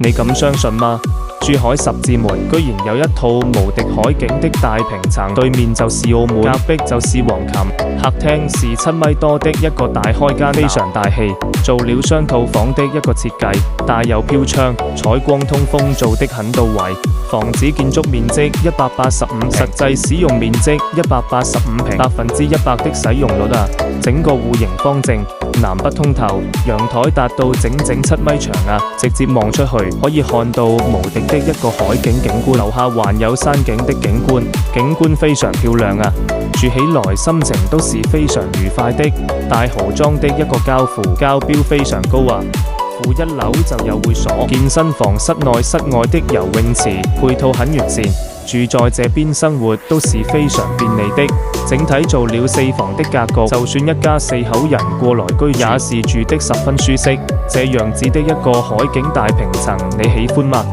你敢相信嗎？珠海十字門居然有一套無敵海景的大平層，對面就是澳門，隔壁就是黃琴，客廳是7米多的一個大開間，非常大氣，做了雙套房的一個設計，帶有飄窗，採光通風做得很到位。房子建築面積185平，實際使用面積185平，100%的使用率啊！整個戶型方正，南北通透，陽台達到整7米長啊！直接望出去可以看到無敵的一個海景景觀，樓下還有山景的景觀，景觀非常漂亮啊！住起來心情都是非常愉快的，大豪裝的一個交付，交標非常高啊！負1樓就有會所、健身房、室內室外的游泳池，配套很完善。住在這邊生活都是非常便利的，整體做了4房的格局，就算一家4口人過來居也是住的十分舒適。這樣子的一個海景大平層，你喜歡嗎？